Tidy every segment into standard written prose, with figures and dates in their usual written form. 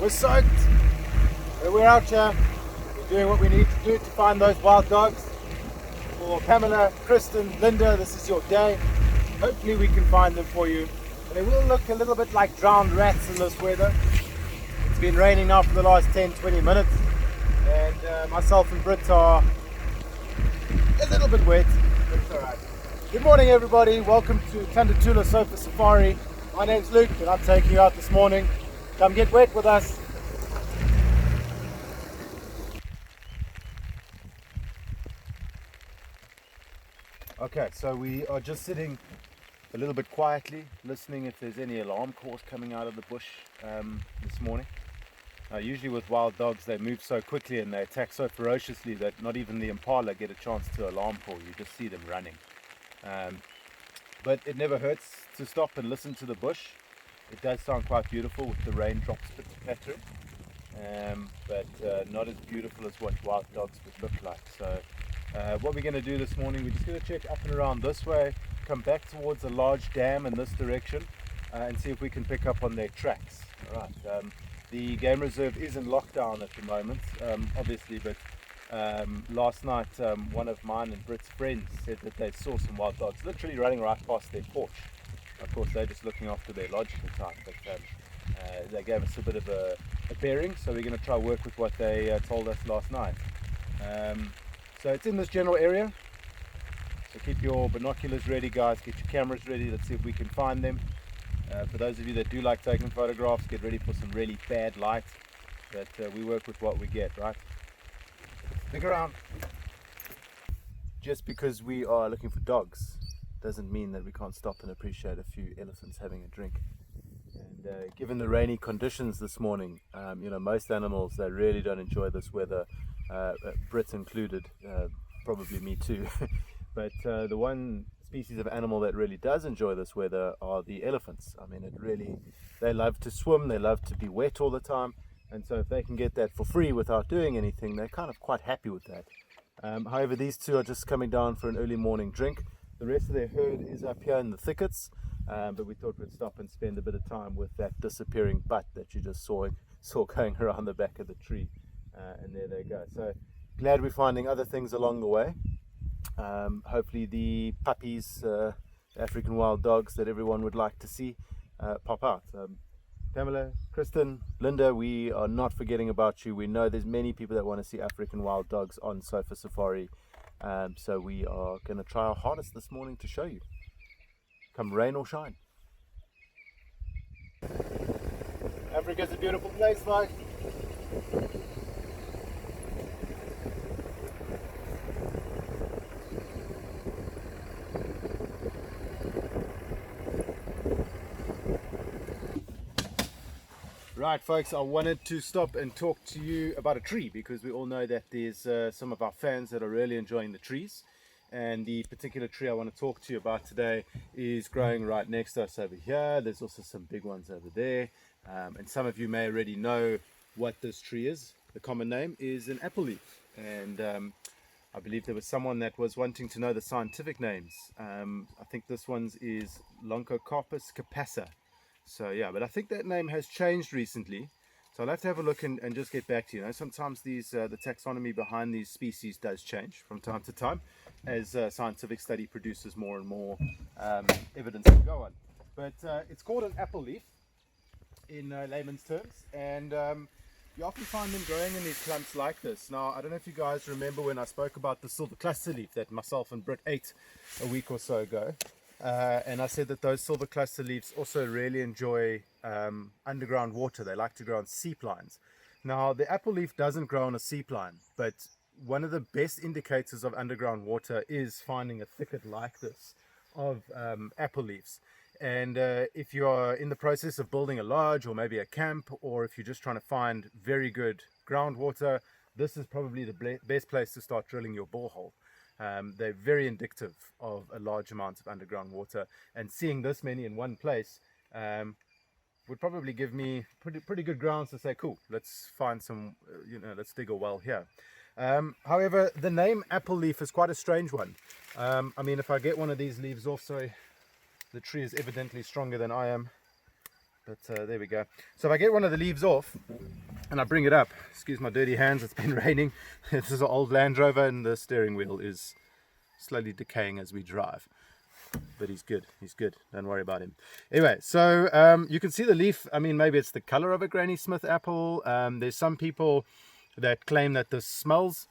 We're soaked, but we're out here. We're doing what we need to do to find those wild dogs. For Pamela, Kristen, Linda, this is your day. Hopefully we can find them for you. But they will look a little bit like drowned rats in this weather. It's been raining now for the last 10-20 minutes. And myself and Britt are a little bit wet, but it's alright. Good morning everybody, welcome to Tula Sofa Safari. My name's Luke and I'm taking you out this morning. Come get wet with us. Okay, so we are just sitting a little bit quietly, listening if there's any alarm calls coming out of the bush this morning. Usually with wild dogs, they move so quickly and they attack so ferociously that not even the impala get a chance to alarm call. You just see them running. But it never hurts to stop and listen to the bush. It does sound quite beautiful with the raindrops pattering, but not as beautiful as what wild dogs would look like. So what we're going to do this morning, we're just going to check up and around this way, come back towards a large dam in this direction, and see if we can pick up on their tracks. All right. The game reserve is in lockdown at the moment, obviously, but last night one of mine and Britt's friends said that they saw some wild dogs literally running right past their porch. Of course, they're just looking after their logical time, but they gave us a bit of a bearing, so we're going to try work with what they told us last night. So it's in this general area, so keep your binoculars ready, guys, get your cameras ready. Let's see if we can find them. For those of you that do like taking photographs, get ready for some really bad light, but we work with what we get, right? Stick around. Just because we are looking for dogs doesn't mean that we can't stop and appreciate a few elephants having a drink. And given the rainy conditions this morning, most animals, they really don't enjoy this weather, Brit included, probably me too. But the one species of animal that really does enjoy this weather are the elephants. I mean, they love to swim, they love to be wet all the time, and so if they can get that for free without doing anything, they're kind of quite happy with that. However, these two are just coming down for an early morning drink. The rest of their herd is up here in the thickets, but we thought we'd stop and spend a bit of time with that disappearing butt that you just saw going around the back of the tree, and there they go. So glad we're finding other things along the way. Hopefully the puppies, African wild dogs that everyone would like to see, pop out. Pamela, Kristen, Linda, we are not forgetting about you. We know there's many people that want to see African wild dogs on Sofa Safari, so we are going to try our hardest this morning to show you, come rain or shine. Africa's a beautiful place, folks. Right, folks, I wanted to stop and talk to you about a tree because we all know that there's some of our fans that are really enjoying the trees, and the particular tree I want to talk to you about today is growing right next to us over here. There's also some big ones over there, and some of you may already know what this tree is. The common name is an apple leaf, and I believe there was someone that was wanting to know the scientific names. I think this one's is Loncocarpus capassa. So yeah, but I think that name has changed recently, so I'll have to have a look and just get back to you. Sometimes the taxonomy behind these species does change from time to time as scientific study produces more and more evidence to go on. But it's called an apple leaf in layman's terms, and you often find them growing in these clumps like this. Now, I don't know if you guys remember when I spoke about the silver cluster leaf that myself and Britt ate a week or so ago. And I said that those silver cluster leaves also really enjoy underground water. They like to grow on seep lines. Now, the apple leaf doesn't grow on a seep line, but one of the best indicators of underground water is finding a thicket like this of apple leaves. And if you are in the process of building a lodge or maybe a camp, or if you're just trying to find very good groundwater, this is probably the best place to start drilling your borehole. They're very indicative of a large amount of underground water, and seeing this many in one place would probably give me pretty good grounds to say, cool, let's find some, let's dig a well here. However, the name apple leaf is quite a strange one. I mean, if I get one of these leaves off, sorry, the tree is evidently stronger than I am, But there we go. So if I get one of the leaves off and I bring it up, excuse my dirty hands, it's been raining. This is an old Land Rover and the steering wheel is slowly decaying as we drive. But he's good, don't worry about him. Anyway, so you can see the leaf. I mean, maybe it's the color of a Granny Smith apple. There's some people that claim that this smells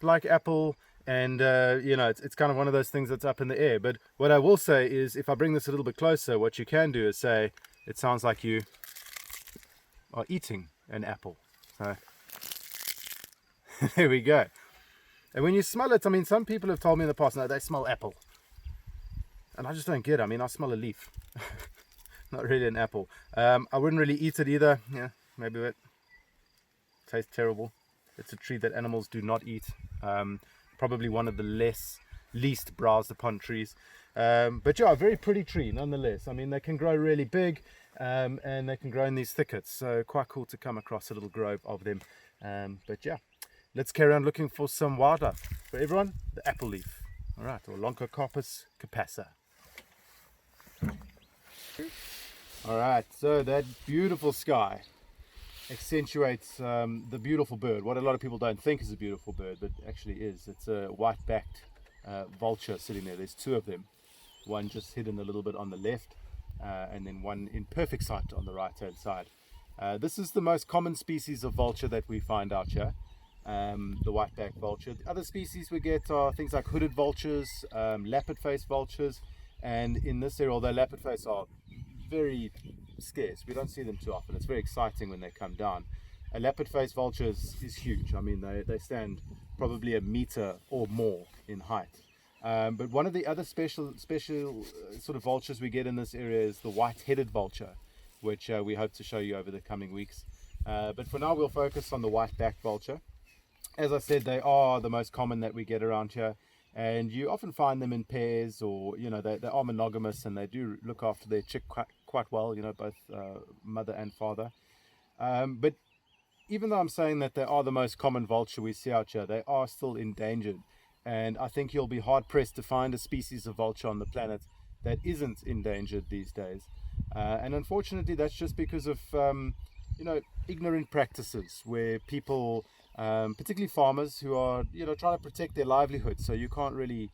like apple, and you know, it's kind of one of those things that's up in the air. But what I will say is, if I bring this a little bit closer, what you can do is say it sounds like you are eating an apple. So there we go. And when you smell it, I mean, some people have told me in the past, no, they smell apple. And I just don't get it. I mean, I smell a leaf, not really an apple. I wouldn't really eat it either. Yeah, maybe it tastes terrible. It's a tree that animals do not eat. Probably one of the least browsed upon trees. But yeah, a very pretty tree nonetheless. I mean, they can grow really big and they can grow in these thickets. So quite cool to come across a little grove of them. But yeah, let's carry on looking for some wildlife. For everyone, the apple leaf. All right, or Loncocarpus capassa. All right, so that beautiful sky accentuates the beautiful bird. What a lot of people don't think is a beautiful bird, but actually is. It's a white-backed vulture sitting there. There's two of them. One just hidden a little bit on the left, and then one in perfect sight on the right-hand side. This is the most common species of vulture that we find out here, the white-backed vulture. The other species we get are things like hooded vultures, lappet-faced vultures, and in this area, although lappet-faced are very scarce, we don't see them too often. It's very exciting when they come down. A lappet-faced vulture is huge. I mean, they stand probably a meter or more in height. But one of the other special sort of vultures we get in this area is the white-headed vulture, which we hope to show you over the coming weeks. But for now, we'll focus on the white-backed vulture. As I said, they are the most common that we get around here. And you often find them in pairs, or you know, they are monogamous and they do look after their chick quite well, you know, both mother and father. But even though I'm saying that they are the most common vulture we see out here, they are still endangered. And I think you'll be hard pressed to find a species of vulture on the planet that isn't endangered these days. And unfortunately, that's just because of you know, ignorant practices where people, particularly farmers who are, you know, trying to protect their livelihood. So you can't really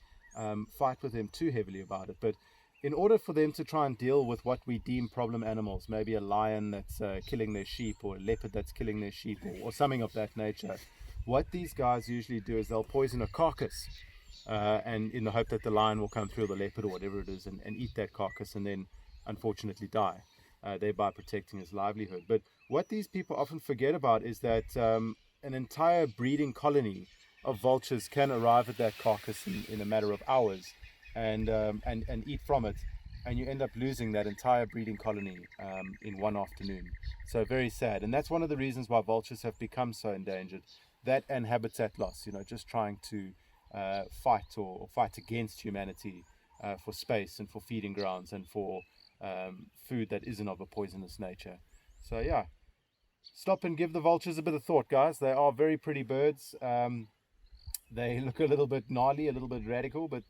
fight with them too heavily about it. But in order for them to try and deal with what we deem problem animals, maybe a lion that's killing their sheep, or a leopard that's killing their sheep, or something of that nature, what these guys usually do is they'll poison a carcass, and in the hope that the lion will come through, or the leopard or whatever it is, and eat that carcass and then unfortunately die, thereby protecting his livelihood. But what these people often forget about is that an entire breeding colony of vultures can arrive at that carcass in a matter of hours and eat from it, and you end up losing that entire breeding colony in one afternoon. So very sad, and that's one of the reasons why vultures have become so endangered. That and habitat loss, you know, just trying to fight against humanity for space and for feeding grounds and for food that isn't of a poisonous nature. So yeah, stop and give the vultures a bit of thought, guys. They are very pretty birds. They look a little bit gnarly, a little bit radical, but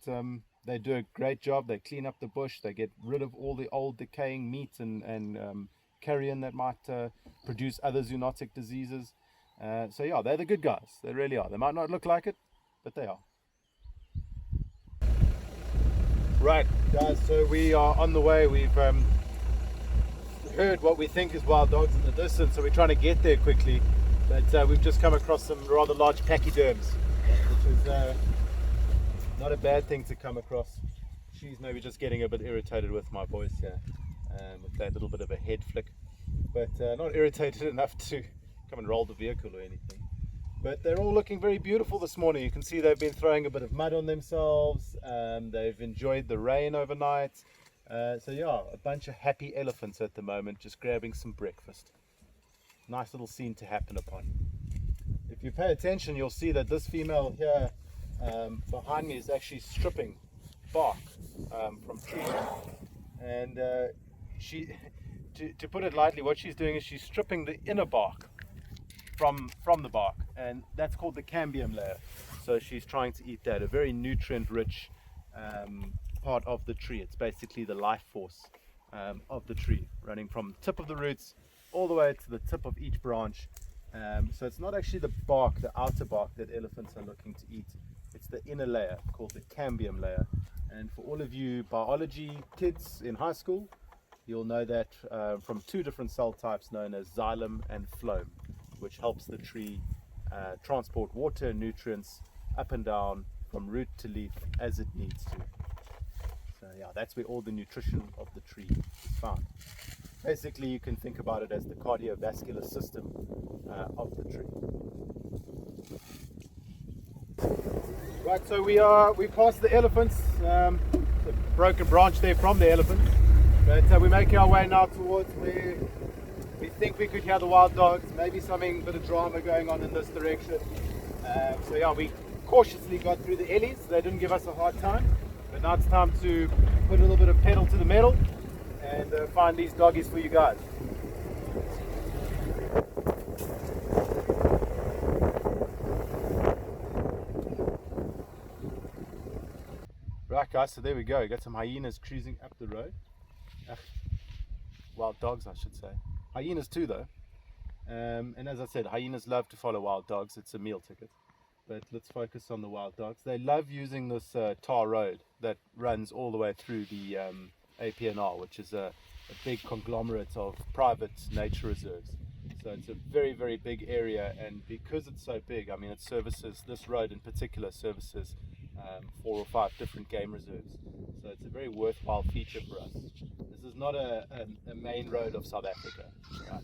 they do a great job. They clean up the bush. They get rid of all the old decaying meat and carrion that might produce other zoonotic diseases. So yeah, they're the good guys. They really are. They might not look like it, but they are. Right, guys, so we are on the way. We've heard what we think is wild dogs in the distance, so we're trying to get there quickly. But we've just come across some rather large pachyderms, which is not a bad thing to come across. She's maybe just getting a bit irritated with my voice here, with that little bit of a head flick, but not irritated enough to come and roll the vehicle or anything. But they're all looking very beautiful this morning. You can see they've been throwing a bit of mud on themselves. They've enjoyed the rain overnight. So yeah, a bunch of happy elephants at the moment, just grabbing some breakfast. Nice little scene to happen upon. If you pay attention, you'll see that this female here behind me is actually stripping bark from trees. And to put it lightly, what she's doing is she's stripping the inner bark from the bark, and that's called the cambium layer. So she's trying to eat that, a very nutrient rich part of the tree. It's basically the life force of the tree, running from the tip of the roots all the way to the tip of each branch. So it's not actually the bark, the outer bark, that elephants are looking to eat. It's the inner layer called the cambium layer. And for all of you biology kids in high school, you'll know that from two different cell types known as xylem and phloem, which helps the tree transport water and nutrients up and down from root to leaf as it needs to. So yeah, that's where all the nutrition of the tree is found. Basically, you can think about it as the cardiovascular system of the tree. Right, so we passed the elephants, the broken branch there from the elephants, but we're making our way now towards where we think we could hear the wild dogs, maybe something, bit of drama going on in this direction. So yeah, we cautiously got through the ellies. They didn't give us a hard time, but now it's time to put a little bit of pedal to the metal and find these doggies for you guys. Right guys, so there we go. Got some hyenas cruising up the road. Wild dogs, I should say. Hyenas too though. And as I said, hyenas love to follow wild dogs. It's a meal ticket. But let's focus on the wild dogs. They love using this tar road that runs all the way through the APNR, which is a big conglomerate of private nature reserves. So it's a very, very big area, and because it's so big, I mean, it services, this road in particular services 4 or 5 different game reserves. So it's a very worthwhile feature for us. This is not a main road of South Africa, right?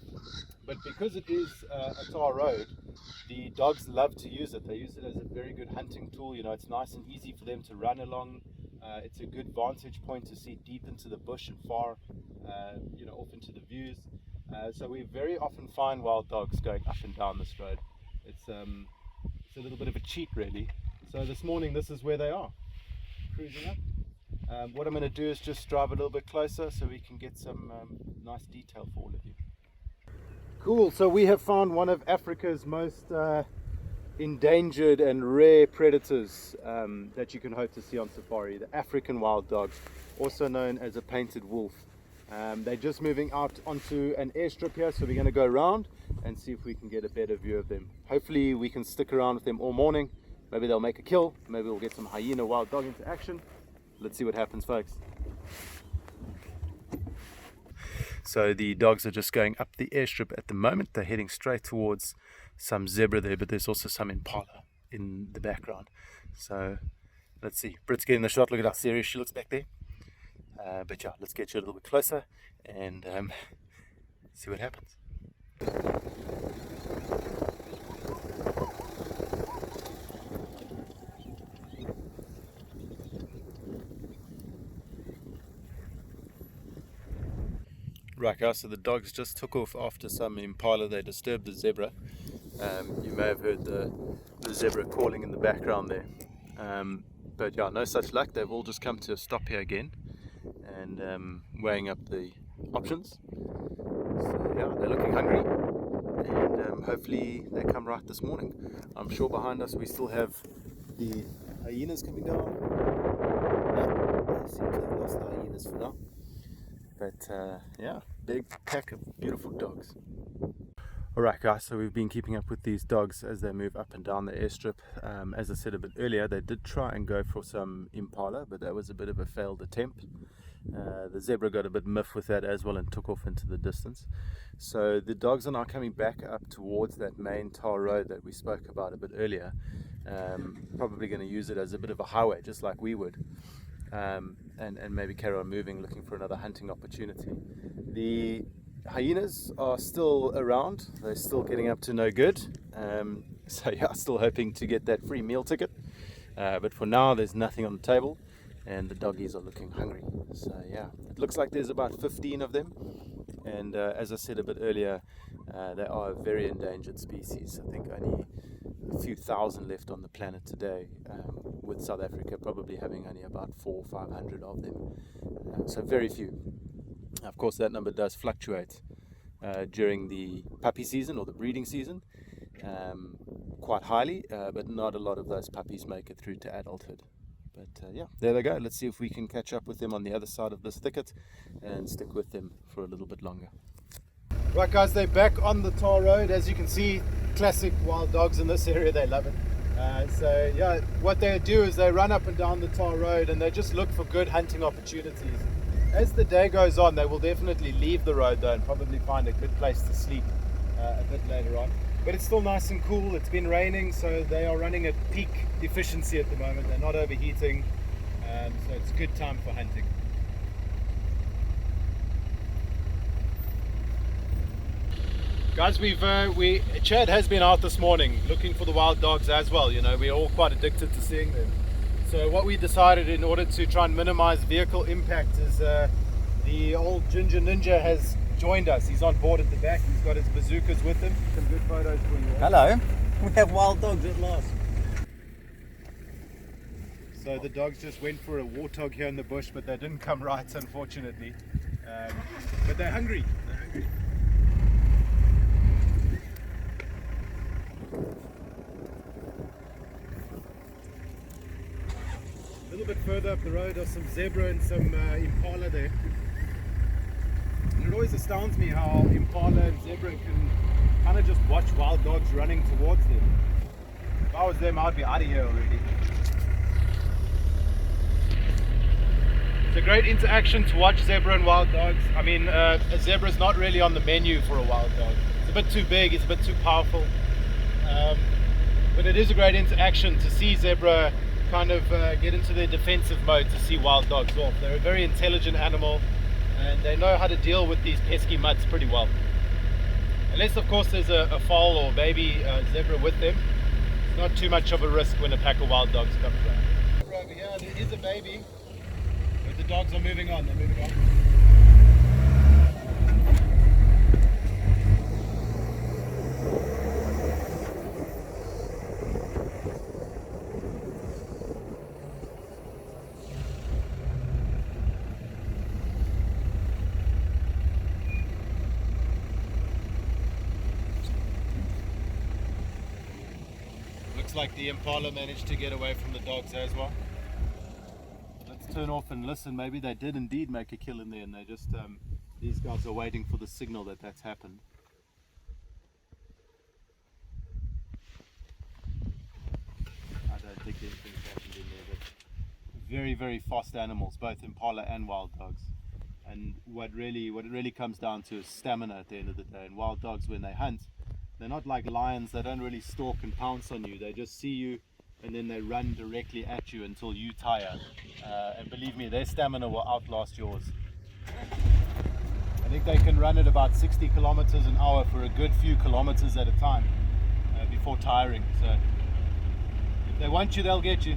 But because it is a tar road, the dogs love to use it. They use it as a very good hunting tool. You know, it's nice and easy for them to run along. It's a good vantage point to see deep into the bush and far, you know, off into the views. So we very often find wild dogs going up and down this road. It's a little bit of a cheat, really. So this morning, this is where they are, cruising up. What I'm going to do is just drive a little bit closer so we can get some nice detail for all of you. Cool, so we have found one of Africa's most endangered and rare predators that you can hope to see on safari, the African wild dog, also known as a painted wolf. They're just moving out onto an airstrip here, so we're going to go around and see if we can get a better view of them. Hopefully we can stick around with them all morning. Maybe they'll make a kill, maybe we'll get some hyena wild dog into action. Let's see what happens, folks. So the dogs are just going up the airstrip at the moment. They're heading straight towards some zebra there, but there's also some impala in the background. So let's see. Brit's getting the shot. Look at how serious she looks back there. But yeah, let's get you a little bit closer and see what happens. Right guys, so the dogs just took off after some impala. They disturbed the zebra. You may have heard the zebra calling in the background there. But yeah, no such luck. They've all just come to a stop here again and weighing up the options. So yeah, they're looking hungry, and hopefully they come right this morning. I'm sure behind us we still have the hyenas coming down. No, they seem to have lost the hyenas for now. But yeah, big pack of beautiful dogs. Alright guys, so we've been keeping up with these dogs as they move up and down the airstrip. As I said a bit earlier, they did try and go for some impala, but that was a bit of a failed attempt. The zebra got a bit miffed with that as well and took off into the distance. So the dogs are now coming back up towards that main tar road that we spoke about a bit earlier. Probably going to use it as a bit of a highway, just like we would. And maybe carry on moving, looking for another hunting opportunity. The hyenas are still around. They're still getting up to no good. So yeah, still hoping to get that free meal ticket. But for now, there's nothing on the table, and the doggies are looking hungry. So yeah, it looks like there's about 15 of them. And as I said a bit earlier, they are a very endangered species. I think only a few thousand left on the planet today, with South Africa probably having only about 400 or 500 of them. So very few. Of course, that number does fluctuate during the puppy season or the breeding season quite highly, but not a lot of those puppies make it through to adulthood. But yeah, there they go. Let's see if we can catch up with them on the other side of this thicket and stick with them for a little bit longer. Right guys, they're back on the tar road. As you can see, classic wild dogs in this area, they love it. So yeah, what they do is they run up and down the tar road and they just look for good hunting opportunities. As the day goes on, they will definitely leave the road though and probably find a good place to sleep a bit later on. But it's still nice and cool. It's been raining, so they are running at peak efficiency at the moment. They're not overheating, so it's a good time for hunting. Guys, Chad has been out this morning looking for the wild dogs as well. You know, we're all quite addicted to seeing them. So what we decided, in order to try and minimize vehicle impact, is the old Ginger Ninja has joined us. He's on board at the back. He's got his bazookas with him. Some good photos for you all. Hello. We have wild dogs at last. So the dogs just went for a warthog here in the bush, but they didn't come right, unfortunately. But they're hungry. They're hungry. A little bit further up the road are some zebra and some impala there. And it always astounds me how impala and zebra can kind of just watch wild dogs running towards them. If I was them, I'd be out of here already. It's a great interaction to watch zebra and wild dogs. I mean, a zebra is not really on the menu for a wild dog. It's a bit too big, it's a bit too powerful. But it is a great interaction to see zebra kind of get into their defensive mode to see wild dogs off. They're a very intelligent animal and they know how to deal with these pesky mutts pretty well. Unless of course there's a foal or baby zebra with them, it's not too much of a risk when a pack of wild dogs comes around. Over here there is a baby, but the dogs are moving on, they're moving on. Looks like the impala managed to get away from the dogs as well. Let's turn off and listen. Maybe they did indeed make a kill in there and they just, these guys are waiting for the signal that that's happened. I don't think anything's happened in there, but very, very fast animals, both impala and wild dogs. And what it really comes down to is stamina at the end of the day. And wild dogs, when they hunt, they're not like lions. They don't really stalk and pounce on you. They just see you and then they run directly at you until you tire. And believe me, their stamina will outlast yours. I think they can run at about 60 kilometers an hour for a good few kilometers at a time before tiring. So if they want you, they'll get you.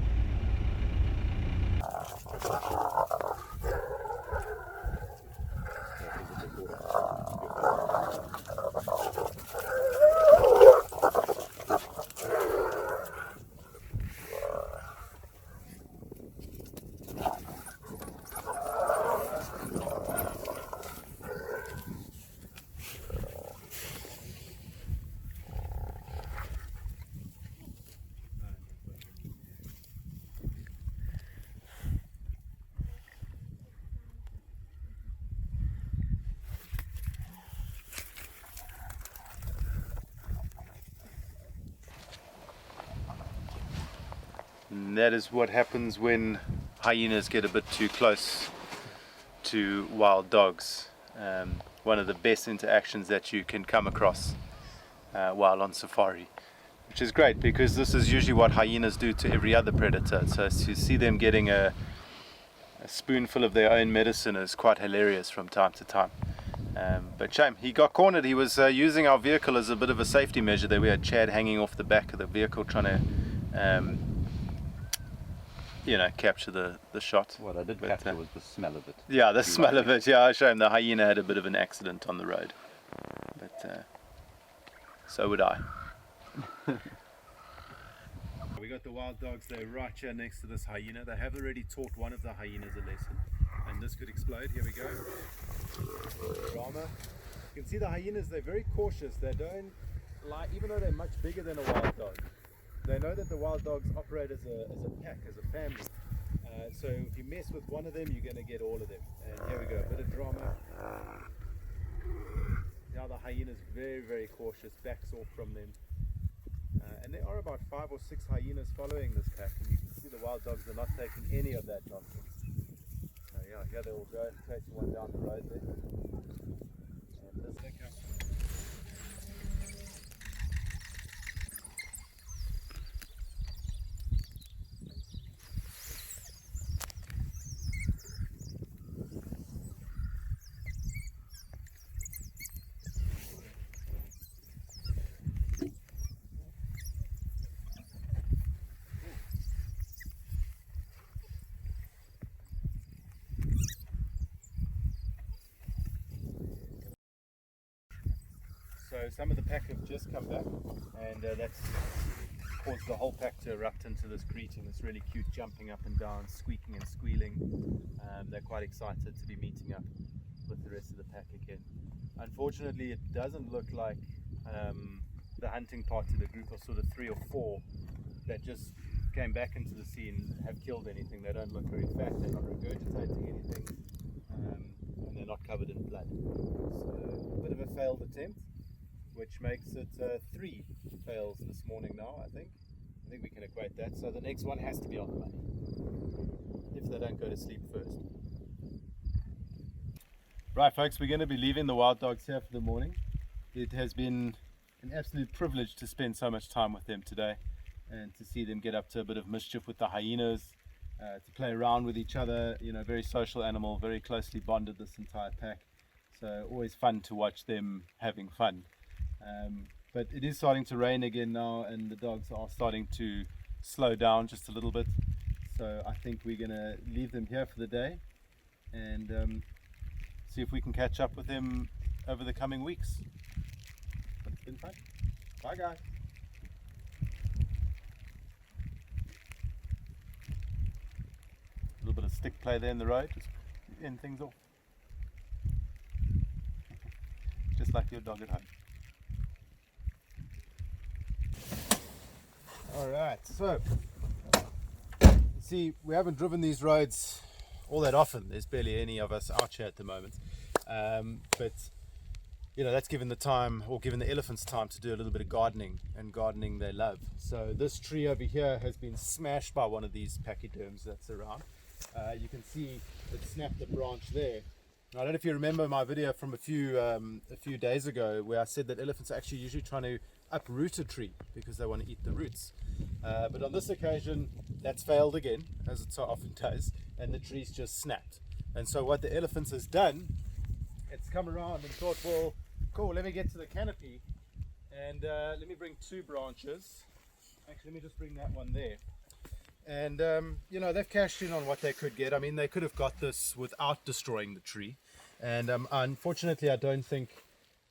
And that is what happens when hyenas get a bit too close to wild dogs. One of the best interactions that you can come across while on safari, which is great because this is usually what hyenas do to every other predator. So to see them getting a spoonful of their own medicine is quite hilarious from time to time. But shame, he got cornered. He was using our vehicle as a bit of a safety measure there. We had Chad hanging off the back of the vehicle trying to you know, capture the shot. What I did capture was the smell of it. Yeah, the smell of it. Yeah, shame. The hyena had a bit of an accident on the road. But so would I. We got the wild dogs. They're right here next to this hyena. They have already taught one of the hyenas a lesson. And this could explode. Here we go. Drama. You can see the hyenas, they're very cautious. They don't like, even though they're much bigger than a wild dog, they know that the wild dogs operate as a pack, as a family. So if you mess with one of them, you're going to get all of them. And here we go, a bit of drama. Now the hyena's very, very cautious, backs off from them. And there are about 5 or 6 hyenas following this pack, and you can see the wild dogs are not taking any of that nonsense. So yeah, here they all go, chasing one down the road there. And this they come. So some of the pack have just come back, and that's caused the whole pack to erupt into this greeting. It's really cute, jumping up and down, squeaking and squealing. They're quite excited to be meeting up with the rest of the pack again. Unfortunately, it doesn't look like the hunting part of the group of sort of 3 or 4 that just came back into the scene have killed anything. They don't look very fat, they're not regurgitating anything, and they're not covered in blood. So a bit of a failed attempt, which makes it 3 fails this morning now, I think. I think we can equate that. So the next one has to be on the money, if they don't go to sleep first. Right folks, we're going to be leaving the wild dogs here for the morning. It has been an absolute privilege to spend so much time with them today, and to see them get up to a bit of mischief with the hyenas, to play around with each other. You know, very social animal, very closely bonded, this entire pack. So always fun to watch them having fun. But it is starting to rain again now, and the dogs are starting to slow down just a little bit. So I think we're going to leave them here for the day, and see if we can catch up with them over the coming weeks. But it's been fun. Bye guys. A little bit of stick play there in the road, just end things off. Just like your dog at home. Alright, so see, we haven't driven these roads all that often. There's barely any of us out here at the moment. But you know, that's given the time, or given the elephants time, to do a little bit of gardening, and gardening they love. So this tree over here has been smashed by one of these pachyderms that's around. You can see it snapped the branch there. I don't know if you remember my video from a few days ago, where I said that elephants are actually usually trying to uproot a tree because they want to eat the roots. But on this occasion, that's failed again, as it so often does, and the tree's just snapped. And so what the elephants has done, it's come around and thought, well, cool, let me get to the canopy, and let me bring 2 branches. Actually, let me just bring that one there. And you know, they've cashed in on what they could get. I mean, they could have got this without destroying the tree, and unfortunately I don't think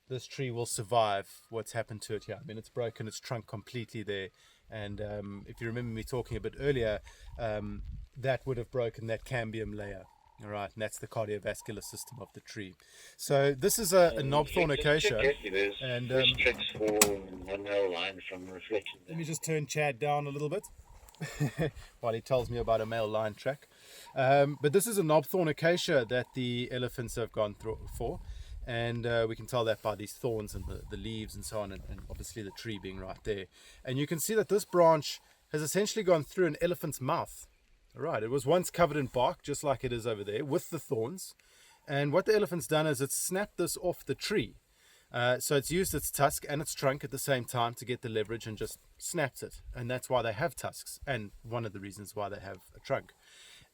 this tree will survive what's happened to it here. I mean, it's broken its trunk completely there, and if you remember me talking a bit earlier, that would have broken that cambium layer. All right, and that's the cardiovascular system of the tree. So this is a knobthorn acacia, and restricts for one male line from reflection. let me just turn Chad down a little bit while he tells me about a male line track. But this is a knobthorn acacia that the elephants have gone through for, and we can tell that by these thorns and the leaves and so on, and obviously the tree being right there. And you can see that this branch has essentially gone through an elephant's mouth. All right, it was once covered in bark, just like it is over there, with the thorns. And what the elephant's done is it's snapped this off the tree. So it's used its tusk and its trunk at the same time to get the leverage, and just snaps it. And that's why they have tusks, and one of the reasons why they have a trunk.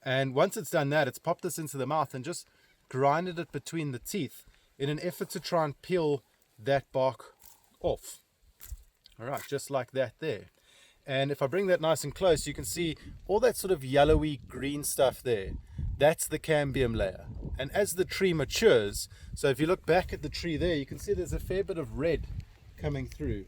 And once it's done that, it's popped this into the mouth and just grinded it between the teeth in an effort to try and peel that bark off. All right, just like that there. And if I bring that nice and close, you can see all that sort of yellowy green stuff there. That's the cambium layer. And as the tree matures, so if you look back at the tree there, you can see there's a fair bit of red coming through.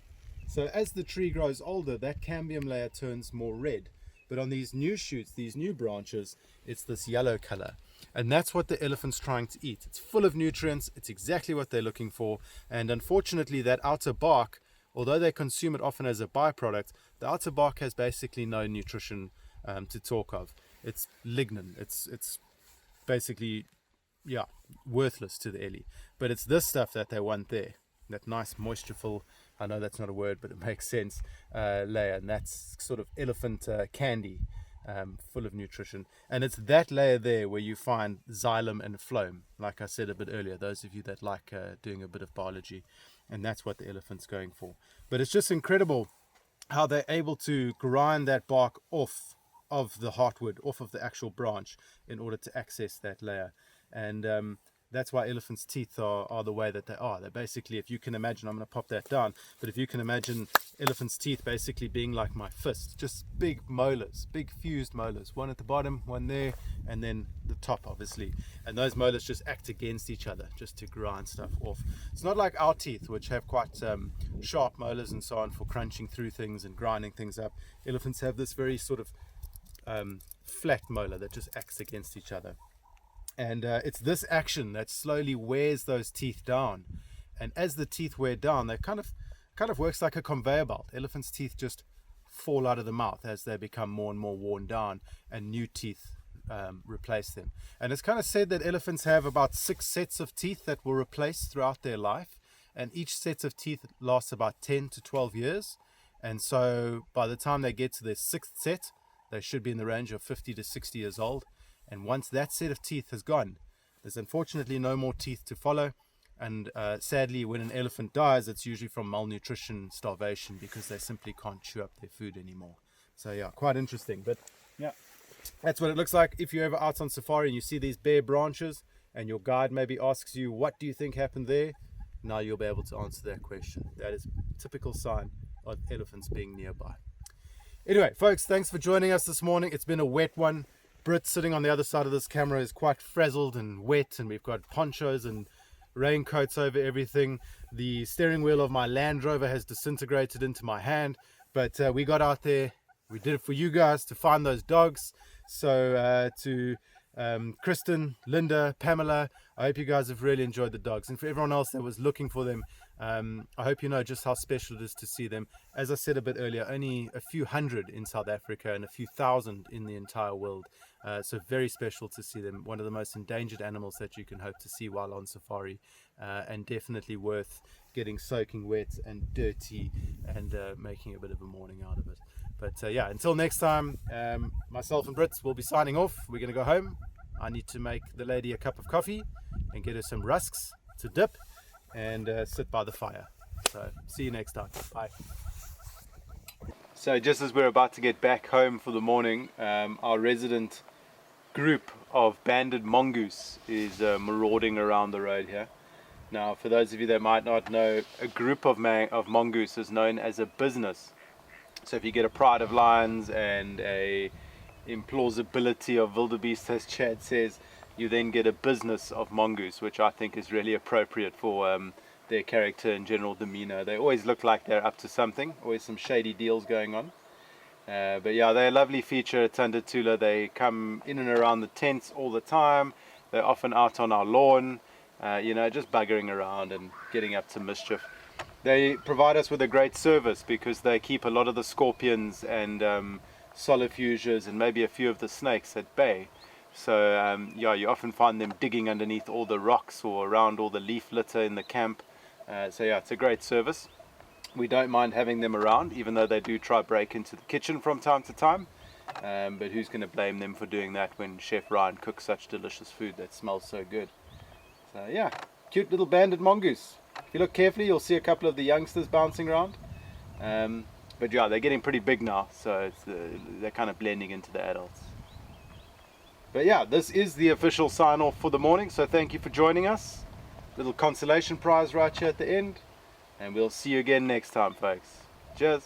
So as the tree grows older, that cambium layer turns more red. But on these new shoots, these new branches, it's this yellow color. And that's what the elephant's trying to eat. It's full of nutrients. It's exactly what they're looking for. And unfortunately, that outer bark, although they consume it often as a byproduct, the outer bark has basically no nutrition to talk of. it's lignin. It's basically, yeah, worthless to the ellie. But it's this stuff that they want there, that nice moistureful, I know that's not a word, but it makes sense, layer. And that's sort of elephant candy, full of nutrition. And it's that layer there where you find xylem and phloem, like I said a bit earlier, those of you that like doing a bit of biology. And that's what the elephant's going for. But it's just incredible how they're able to grind that bark off of the heartwood, off of the actual branch, in order to access that layer. And that's why elephants' teeth are the way that they are. They're basically, if you can imagine, I'm going to pop that down, but if you can imagine elephants' teeth basically being like my fist, just big molars, big fused molars, one at the bottom, one there, and then the top, obviously. And those molars just act against each other, just to grind stuff off. It's not like our teeth, which have quite sharp molars and so on for crunching through things and grinding things up. Elephants have this very sort of flat molar that just acts against each other. And it's this action that slowly wears those teeth down. And as the teeth wear down, they kind of works like a conveyor belt. Elephants' teeth just fall out of the mouth as they become more and more worn down, and new teeth replace them. And it's kind of said that elephants have about 6 sets of teeth that will replace throughout their life, and each set of teeth lasts about 10 to 12 years. And so by the time they get to their 6th set, they should be in the range of 50 to 60 years old. And once that set of teeth has gone, there's unfortunately no more teeth to follow. And sadly, when an elephant dies, it's usually from malnutrition, starvation, because they simply can't chew up their food anymore. So yeah, quite interesting. But yeah, that's what it looks like if you're ever out on safari and you see these bare branches and your guide maybe asks you, what do you think happened there? Now you'll be able to answer that question. That is a typical sign of elephants being nearby. Anyway, folks, thanks for joining us this morning. It's been a wet one. Britt sitting on the other side of this camera is quite frazzled and wet, and we've got ponchos and raincoats over everything. The steering wheel of my Land Rover has disintegrated into my hand, but we got out there. We did it for you guys to find those dogs. So to Kristen, Linda, Pamela, I hope you guys have really enjoyed the dogs. And for everyone else that was looking for them, I hope you know just how special it is to see them. As I said a bit earlier, only a few hundred in South Africa and a few thousand in the entire world. So very special to see them. One of the most endangered animals that you can hope to see while on safari, and definitely worth getting soaking wet and dirty and making a bit of a morning out of it. But yeah, until next time, myself and Brits will be signing off. We're going to go home. I need to make the lady a cup of coffee and get her some rusks to dip and sit by the fire. So see you next time. Bye. So just as we're about to get back home for the morning, our resident group of banded mongoose is marauding around the road here. Now, for those of you that might not know, a group of mongoose is known as a business. So if you get a pride of lions and a implausibility of wildebeest, as Chad says, you then get a business of mongoose, which I think is really appropriate for their character and general demeanor. They always look like they're up to something, always some shady deals going on. But yeah, they're a lovely feature at Thunder Tula. They come in and around the tents all the time. They're often out on our lawn, just buggering around and getting up to mischief. They provide us with a great service because they keep a lot of the scorpions and solifuges and maybe a few of the snakes at bay. So you often find them digging underneath all the rocks or around all the leaf litter in the camp. So yeah, it's a great service. We don't mind having them around, even though they do try break into the kitchen from time to time. But who's going to blame them for doing that when Chef Ryan cooks such delicious food that smells so good? So yeah, cute little banded mongoose. If you look carefully, you'll see a couple of the youngsters bouncing around. But yeah, they're getting pretty big now, so they're kind of blending into the adults. But yeah, this is the official sign-off for the morning, so thank you for joining us. Little consolation prize right here at the end. And we'll see you again next time, folks. Cheers.